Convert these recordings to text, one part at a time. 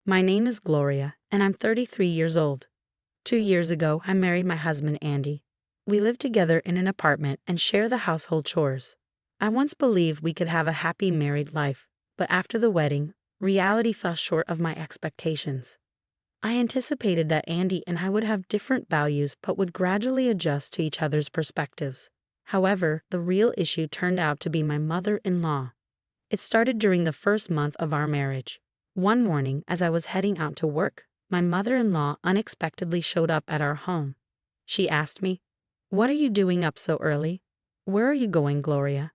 My name is Gloria, and I'm 33 years old. 2 years ago, I married my husband, Andy. We live together in an apartment and share the household chores. I once believed we could have a happy married life, but after the wedding, reality fell short of my expectations. I anticipated that Andy and I would have different values but would gradually adjust to each other's perspectives. However, the real issue turned out to be my mother-in-law. It started during the first month of our marriage. One morning, as I was heading out to work, my mother-in-law unexpectedly showed up at our home. She asked me, "What are you doing up so early? Where are you going, Gloria?"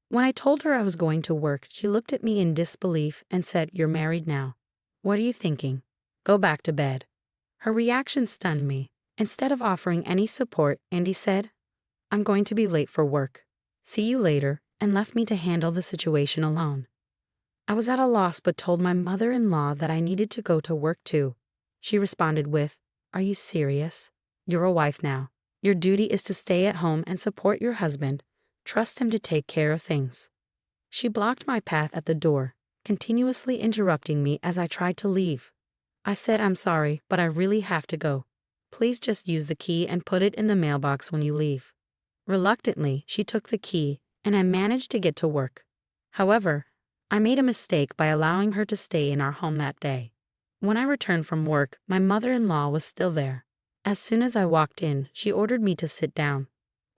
When I told her I was going to work, she looked at me in disbelief and said, "You're married now. What are you thinking? Go back to bed." Her reaction stunned me. Instead of offering any support, Andy said, "I'm going to be late for work. See you later," and left me to handle the situation alone. I was at a loss but told my mother-in-law that I needed to go to work too. She responded with, "Are you serious? You're a wife now. Your duty is to stay at home and support your husband. Trust him to take care of things." She blocked my path at the door, continuously interrupting me as I tried to leave. I said, "I'm sorry, but I really have to go. Please just use the key and put it in the mailbox when you leave." Reluctantly, she took the key, and I managed to get to work. However, I made a mistake by allowing her to stay in our home that day. When I returned from work, my mother-in-law was still there. As soon as I walked in, she ordered me to sit down.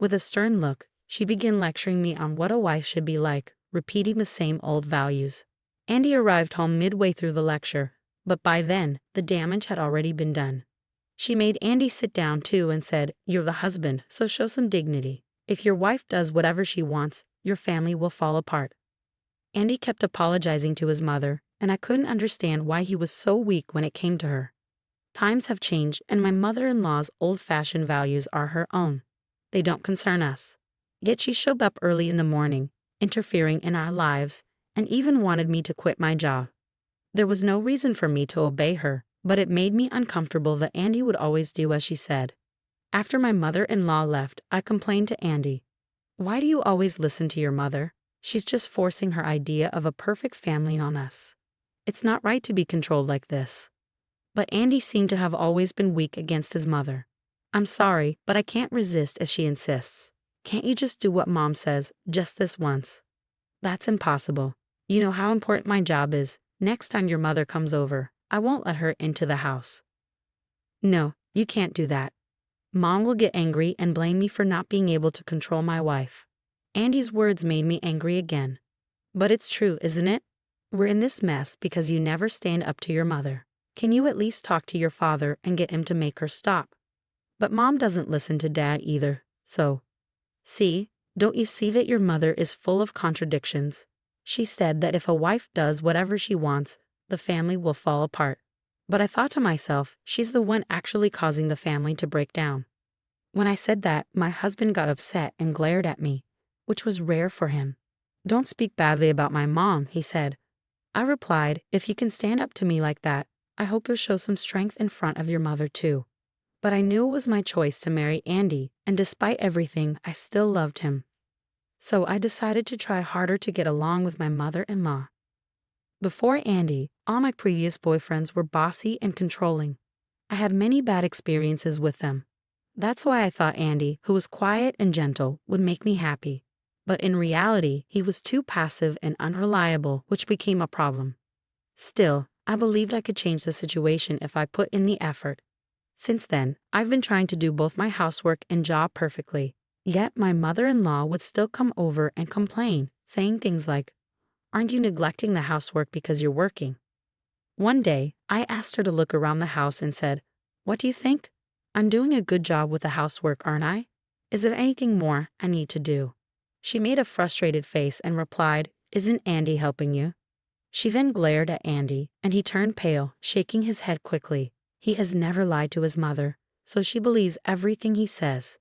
With a stern look, she began lecturing me on what a wife should be like, repeating the same old values. Andy arrived home midway through the lecture, but by then, the damage had already been done. She made Andy sit down too and said, "You're the husband, so show some dignity. If your wife does whatever she wants, your family will fall apart." Andy kept apologizing to his mother, and I couldn't understand why he was so weak when it came to her. Times have changed, and my mother-in-law's old-fashioned values are her own. They don't concern us. Yet she showed up early in the morning, interfering in our lives, and even wanted me to quit my job. There was no reason for me to obey her, but it made me uncomfortable that Andy would always do as she said. After my mother-in-law left, I complained to Andy, "Why do you always listen to your mother? She's just forcing her idea of a perfect family on us. It's not right to be controlled like this." But Andy seemed to have always been weak against his mother. "I'm sorry, but I can't resist as she insists. Can't you just do what Mom says, just this once?" "That's impossible. You know how important my job is. Next time your mother comes over, I won't let her into the house." "No, you can't do that. Mom will get angry and blame me for not being able to control my wife." Andy's words made me angry again. "But it's true, isn't it? We're in this mess because you never stand up to your mother. Can you at least talk to your father and get him to make her stop?" "But Mom doesn't listen to Dad either, so." "See, don't you see that your mother is full of contradictions? She said that if a wife does whatever she wants, the family will fall apart. But I thought to myself, she's the one actually causing the family to break down." When I said that, my husband got upset and glared at me, which was rare for him. "Don't speak badly about my mom," he said. I replied, "If you can stand up to me like that, I hope you'll show some strength in front of your mother too." But I knew it was my choice to marry Andy, and despite everything, I still loved him. So I decided to try harder to get along with my mother-in-law. Before Andy, all my previous boyfriends were bossy and controlling. I had many bad experiences with them. That's why I thought Andy, who was quiet and gentle, would make me happy. But in reality, he was too passive and unreliable, which became a problem. Still, I believed I could change the situation if I put in the effort. Since then, I've been trying to do both my housework and job perfectly. Yet my mother-in-law would still come over and complain, saying things like, "Aren't you neglecting the housework because you're working?" One day, I asked her to look around the house and said, "What do you think? I'm doing a good job with the housework, aren't I? Is there anything more I need to do?" She made a frustrated face and replied, "Isn't Andy helping you?" She then glared at Andy, and he turned pale, shaking his head quickly. He has never lied to his mother, so she believes everything he says.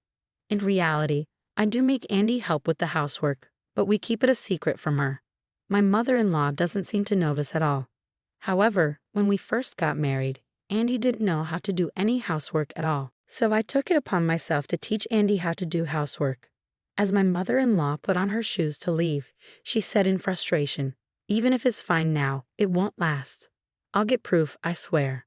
In reality, I do make Andy help with the housework, but we keep it a secret from her. My mother-in-law doesn't seem to notice at all. However, when we first got married, Andy didn't know how to do any housework at all, so I took it upon myself to teach Andy how to do housework. As my mother-in-law put on her shoes to leave, she said in frustration, "Even if it's fine now, it won't last." I'll get proof, I swear.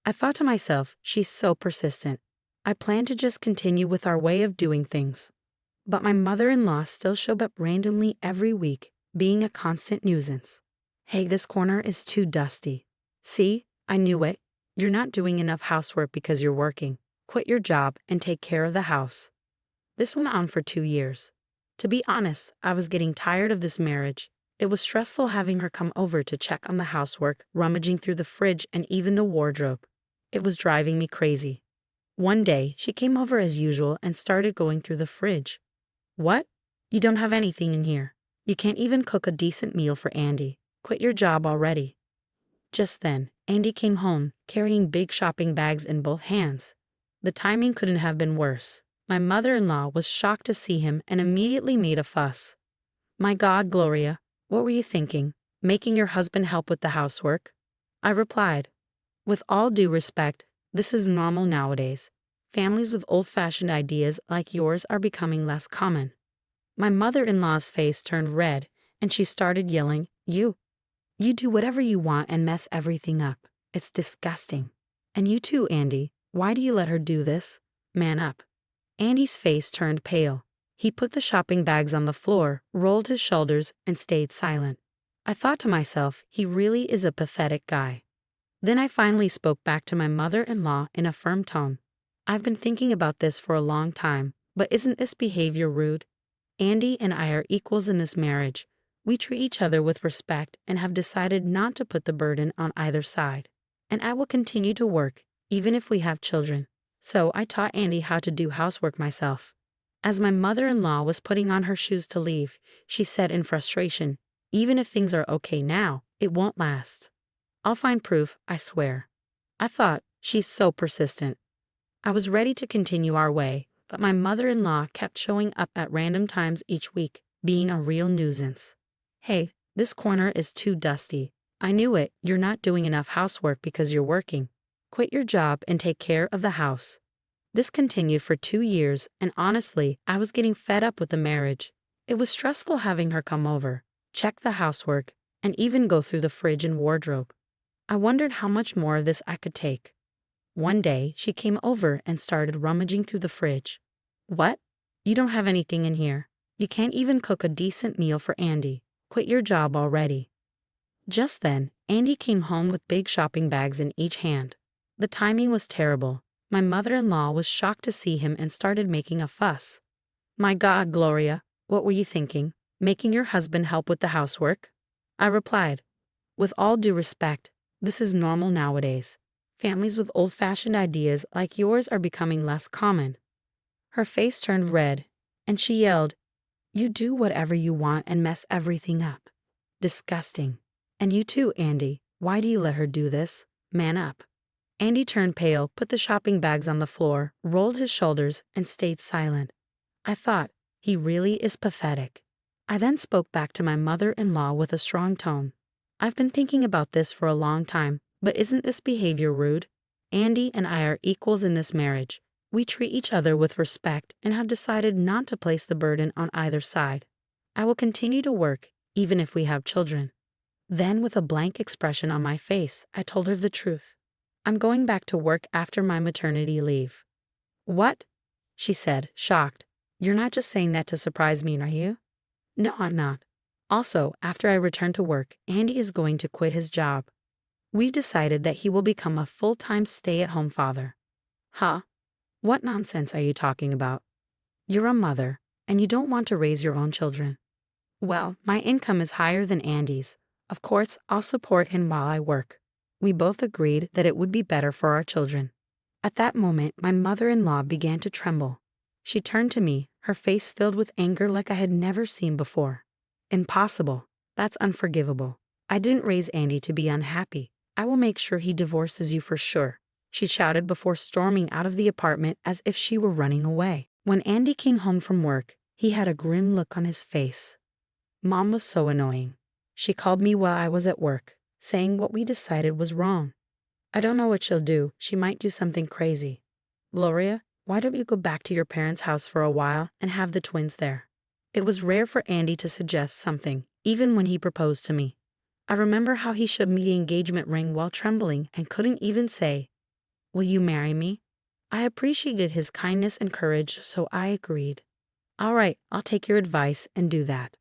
I thought to myself, she's so persistent. I planned to just continue with our way of doing things. But my mother-in-law still showed up randomly every week, being a constant nuisance. Hey, this corner is too dusty. See, I knew it. You're not doing enough housework because you're working. Quit your job and take care of the house. This went on for 2 years. To be honest, I was getting tired of this marriage. It was stressful having her come over to check on the housework, rummaging through the fridge and even the wardrobe. It was driving me crazy. One day, she came over as usual and started going through the fridge. What? You don't have anything in here. You can't even cook a decent meal for Andy. Quit your job already. Just then, Andy came home, carrying big shopping bags in both hands. The timing couldn't have been worse. My mother-in-law was shocked to see him and immediately made a fuss. My God, Gloria, what were you thinking? Making your husband help with the housework? I replied, with all due respect, this is normal nowadays. Families with old-fashioned ideas like yours are becoming less common. My mother-in-law's face turned red, and she started yelling, You do whatever you want and mess everything up. It's disgusting. And you too, Andy. Why do you let her do this? Man up. Andy's face turned pale. He put the shopping bags on the floor, rolled his shoulders, and stayed silent. I thought to myself, he really is a pathetic guy. Then I finally spoke back to my mother-in-law in a firm tone. I've been thinking about this for a long time, but isn't this behavior rude? Andy and I are equals in this marriage. We treat each other with respect and have decided not to put the burden on either side. And I will continue to work, even if we have children. So I taught Andy how to do housework myself. As my mother-in-law was putting on her shoes to leave, she said in frustration, Even if things are okay now, it won't last. I'll find proof, I swear. I thought, she's so persistent. I was ready to continue our way, but my mother-in-law kept showing up at random times each week, being a real nuisance. Hey, this corner is too dusty. I knew it, you're not doing enough housework because you're working. Quit your job and take care of the house. This continued for 2 years, and honestly, I was getting fed up with the marriage. It was stressful having her come over, check the housework, and even go through the fridge and wardrobe. I wondered how much more of this I could take. One day, she came over and started rummaging through the fridge. What? You don't have anything in here. You can't even cook a decent meal for Andy. Quit your job already. Just then, Andy came home with big shopping bags in each hand. The timing was terrible. My mother-in-law was shocked to see him and started making a fuss. My God, Gloria, what were you thinking? Making your husband help with the housework? I replied, with all due respect, this is normal nowadays. Families with old-fashioned ideas like yours are becoming less common. Her face turned red, and she yelled, You do whatever you want and mess everything up. Disgusting. And you too, Andy. Why do you let her do this? Man up. Andy turned pale, put the shopping bags on the floor, rolled his shoulders, and stayed silent. I thought, he really is pathetic. I then spoke back to my mother-in-law with a strong tone. I've been thinking about this for a long time, but isn't this behavior rude? Andy and I are equals in this marriage. We treat each other with respect and have decided not to place the burden on either side. I will continue to work, even if we have children. Then, with a blank expression on my face, I told her the truth. I'm going back to work after my maternity leave. What? She said, shocked. You're not just saying that to surprise me, are you? No, I'm not. Also, after I return to work, Andy is going to quit his job. We've decided that he will become a full-time stay-at-home father. Huh? What nonsense are you talking about? You're a mother, and you don't want to raise your own children. Well, my income is higher than Andy's. Of course, I'll support him while I work. We both agreed that it would be better for our children. At that moment, my mother-in-law began to tremble. She turned to me, her face filled with anger like I had never seen before. Impossible. That's unforgivable. I didn't raise Andy to be unhappy. I will make sure he divorces you for sure, she shouted before storming out of the apartment as if she were running away. When Andy came home from work, he had a grim look on his face. Mom was so annoying. She called me while I was at work, saying what we decided was wrong. I don't know what she'll do. She might do something crazy. Gloria, why don't you go back to your parents' house for a while and have the twins there? It was rare for Andy to suggest something, even when he proposed to me. I remember how he showed me the engagement ring while trembling and couldn't even say, "Will you marry me?" I appreciated his kindness and courage, so I agreed. "All right, I'll take your advice and do that."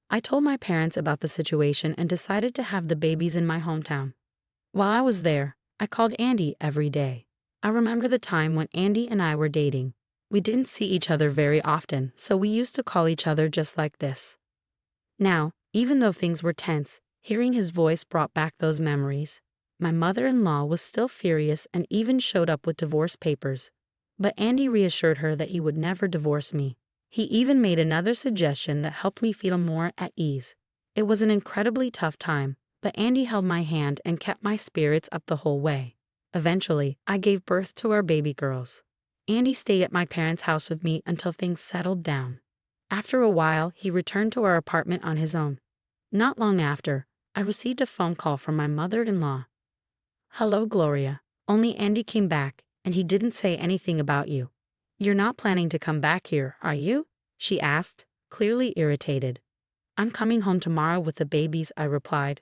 I told my parents about the situation and decided to have the babies in my hometown. While I was there, I called Andy every day. I remember the time when Andy and I were dating. We didn't see each other very often, so we used to call each other just like this. Now, even though things were tense, hearing his voice brought back those memories. My mother-in-law was still furious and even showed up with divorce papers. But Andy reassured her that he would never divorce me. He even made another suggestion that helped me feel more at ease. It was an incredibly tough time, but Andy held my hand and kept my spirits up the whole way. Eventually, I gave birth to our baby girls. Andy stayed at my parents' house with me until things settled down. After a while, he returned to our apartment on his own. Not long after, I received a phone call from my mother-in-law. "Hello, Gloria. Only Andy came back, and he didn't say anything about you. You're not planning to come back here, are you?" she asked, clearly irritated. "I'm coming home tomorrow with the babies," I replied.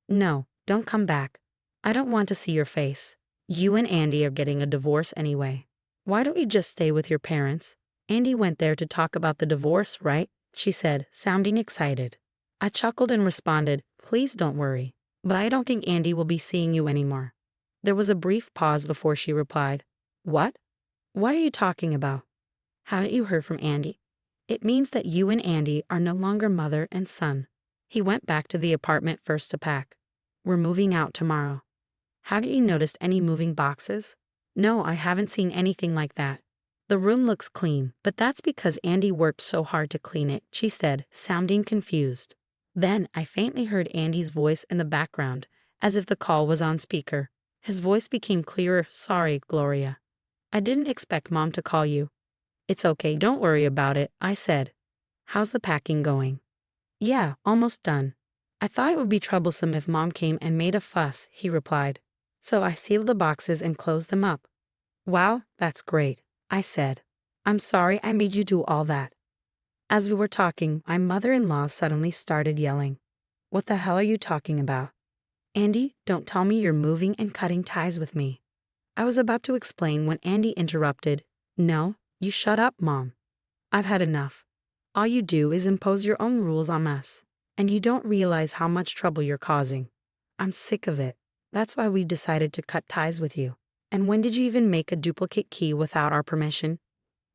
"No, don't come back. I don't want to see your face. You and Andy are getting a divorce anyway. Why don't you just stay with your parents? Andy went there to talk about the divorce, right?" she said, sounding excited. I chuckled and responded, "Please don't worry. But I don't think Andy will be seeing you anymore." There was a brief pause before she replied, "What? What are you talking about? Haven't you heard from Andy? It means that you and Andy are no longer mother and son." He went back to the apartment first to pack. "We're moving out tomorrow." "Haven't you noticed any moving boxes?" "No, I haven't seen anything like that. The room looks clean, but that's because Andy worked so hard to clean it," she said, sounding confused. Then I faintly heard Andy's voice in the background, as if the call was on speaker. His voice became clearer. "Sorry, Gloria. I didn't expect Mom to call you." "It's okay, don't worry about it," I said. "How's the packing going?" "Yeah, almost done. I thought it would be troublesome if Mom came and made a fuss," he replied. "So I sealed the boxes and closed them up." "Wow, that's great," I said. "I'm sorry I made you do all that." As we were talking, my mother-in-law suddenly started yelling. "What the hell are you talking about? Andy, don't tell me you're moving and cutting ties with me." I was about to explain when Andy interrupted. "No, you shut up, Mom. I've had enough. All you do is impose your own rules on us, and you don't realize how much trouble you're causing. I'm sick of it. That's why we decided to cut ties with you. And when did you even make a duplicate key without our permission?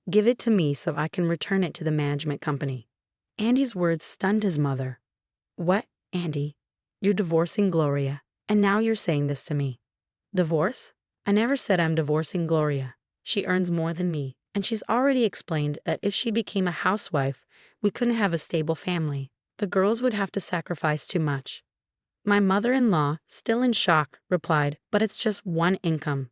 Give it to me so I can return it to the management company." Andy's words stunned his mother. "What, Andy? You're divorcing Gloria, and now you're saying this to me?" "Divorce? I never said I'm divorcing Gloria. She earns more than me, and she's already explained that if she became a housewife, we couldn't have a stable family. The girls would have to sacrifice too much." My mother-in-law, still in shock, replied, "But it's just one income.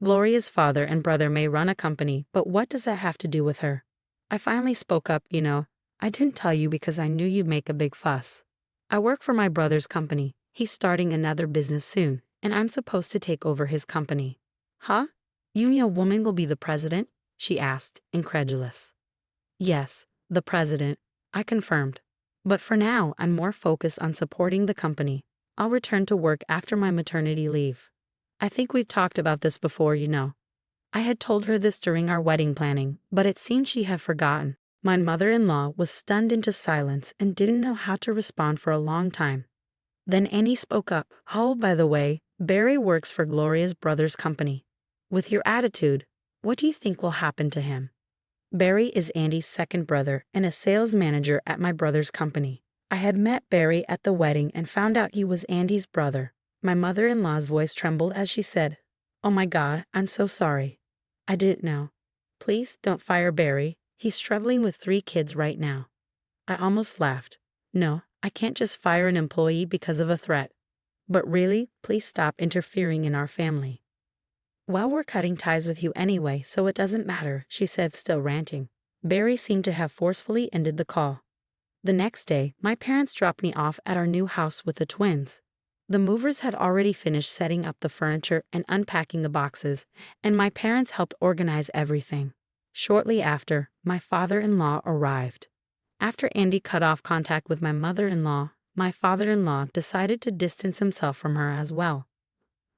Gloria's father and brother may run a company, but what does that have to do with her?" I finally spoke up, "I didn't tell you because I knew you'd make a big fuss. I work for my brother's company. He's starting another business soon, and I'm supposed to take over his company." "Huh? You mean a woman will be the president?" she asked, incredulous. "Yes, the president," I confirmed. "But for now, I'm more focused on supporting the company. I'll return to work after my maternity leave. I think we've talked about this before, I had told her this during our wedding planning, but it seemed she had forgotten. My mother-in-law was stunned into silence and didn't know how to respond for a long time. Then Andy spoke up. "Oh, by the way, Barry works for Gloria's brother's company. With your attitude, what do you think will happen to him?" Barry is Andy's second brother and a sales manager at my brother's company. I had met Barry at the wedding and found out he was Andy's brother. My mother-in-law's voice trembled as she said, "Oh my God, I'm so sorry. I didn't know. Please don't fire Barry. He's struggling with 3 kids right now." I almost laughed. "No, I can't just fire an employee because of a threat. But really, please stop interfering in our family." "Well, we're cutting ties with you anyway, so it doesn't matter," she said, still ranting. Barry seemed to have forcefully ended the call. The next day, my parents dropped me off at our new house with the twins. The movers had already finished setting up the furniture and unpacking the boxes, and my parents helped organize everything. Shortly after, my father-in-law arrived. After Andy cut off contact with my mother-in-law, my father-in-law decided to distance himself from her as well.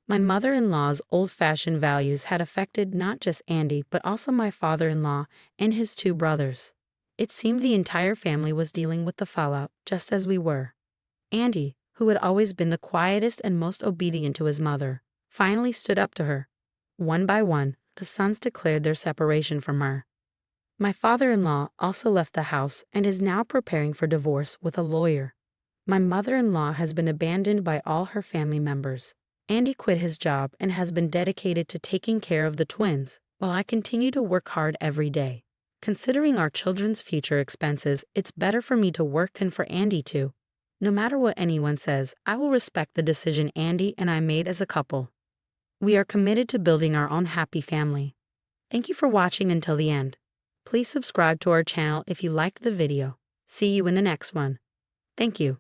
My mother-in-law's old-fashioned values had affected not just Andy but also my father-in-law and his two brothers. It seemed the entire family was dealing with the fallout just as we were. Andy, who had always been the quietest and most obedient to his mother, finally stood up to her. One by one, the sons declared their separation from her. My father-in-law also left the house and is now preparing for divorce with a lawyer. My mother-in-law has been abandoned by all her family members. Andy quit his job and has been dedicated to taking care of the twins, while I continue to work hard every day. Considering our children's future expenses, it's better for me to work than for Andy to. No matter what anyone says, I will respect the decision Andy and I made as a couple. We are committed to building our own happy family. Thank you for watching until the end. Please subscribe to our channel if you liked the video. See you in the next one. Thank you.